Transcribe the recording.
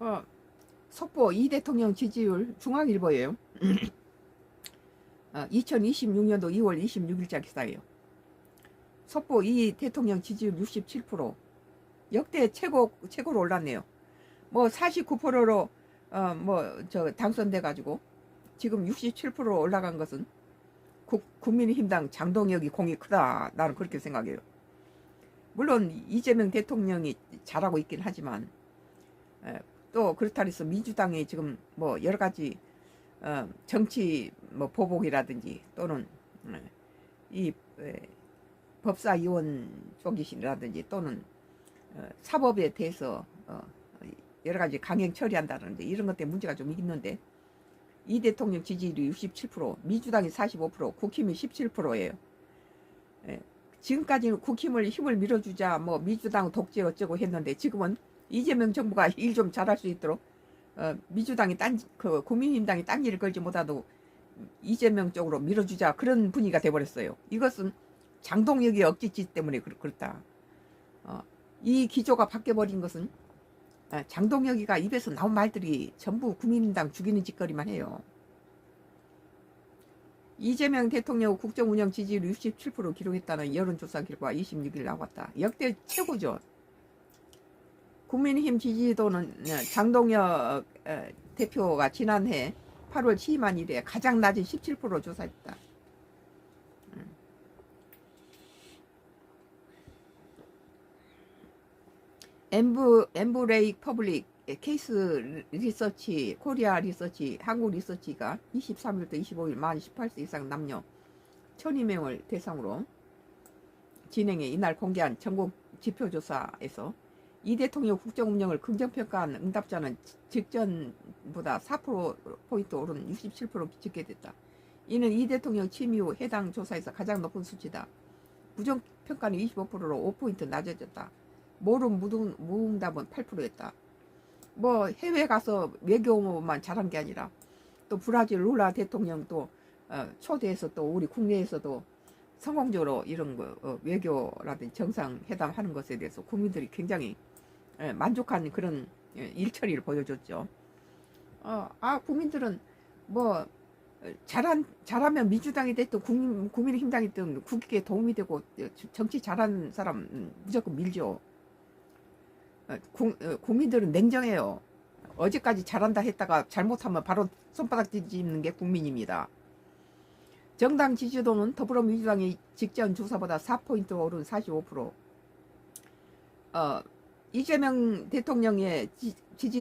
어, 속보 이 대통령 지지율 중앙일보예요. 2026년도 2월 26일자 기사예요. 속보 이 대통령 지지율 67%, 역대 최고로 올랐네요. 뭐 49%로 당선돼 가지고 지금 67% 올라간 것은 국민의힘당 장동혁이 공이 크다, 나는 그렇게 생각해요. 물론 이재명 대통령이 잘하고 있긴 하지만 또 그렇다 해서 민주당이 지금 뭐 여러 가지 정치 뭐 보복이라든지 또는 이 법사위원 쪽이라든지 또는 사법에 대해서 여러 가지 강행 처리한다는데 이런 것 때문에 문제가 좀 있는데, 이 대통령 지지율이 67%, 민주당이 45%, 국힘이 17%예요. 지금까지는 국힘을 힘을 밀어주자 뭐 민주당 독재 어쩌고 했는데, 지금은 이재명 정부가 일 좀 잘할 수 있도록 민주당이 국민의힘당이 딴 일을 걸지 못하도 이재명 쪽으로 밀어주자, 그런 분위기가 돼버렸어요. 이것은 장동혁의 억지짓 때문에 그렇다. 이 기조가 바뀌어버린 것은 장동혁이가 입에서 나온 말들이 전부 국민의힘당 죽이는 짓거리만 해요. 이재명 대통령 국정운영 지지율 67% 기록했다는 여론조사 결과 26일 나왔다. 역대 최고죠. 국민의힘 지지도는 장동혁 대표가 지난해 8월 취임한 이래 가장 낮은 17% 조사했다. 엠브레이크 퍼블릭 케이스 리서치 코리아 리서치 한국 리서치가 23일부터 25일 만 18세 이상 남녀 1200명을 대상으로 진행해 이날 공개한 전국 지표조사에서 이 대통령 국정운영을 긍정평가한 응답자는 직전보다 4%포인트 오른 67% 집계됐다. 이는 이 대통령 취임 이후 해당 조사에서 가장 높은 수치다. 부정평가는 25%로 5포인트 낮아졌다. 모름 무응답은 8%였다. 뭐 해외 가서 외교만 잘한 게 아니라 또 브라질 룰라 대통령도 초대해서 또 우리 국내에서도 성공적으로 이런 거 외교라든지 정상회담 하는 것에 대해서 국민들이 굉장히 만족한 그런 일처리를 보여줬죠. 국민들은 뭐 잘하면 민주당이 됐든 국민의힘당이 됐든 국익에 도움이 되고 정치 잘하는 사람 무조건 밀죠. 국민들은 냉정해요. 어제까지 잘한다 했다가 잘못하면 바로 손바닥 뒤집는 게 국민입니다. 정당 지지도는 더불어민주당이 직전 조사보다 4포인트 오른 45%. 이재명 대통령의 지지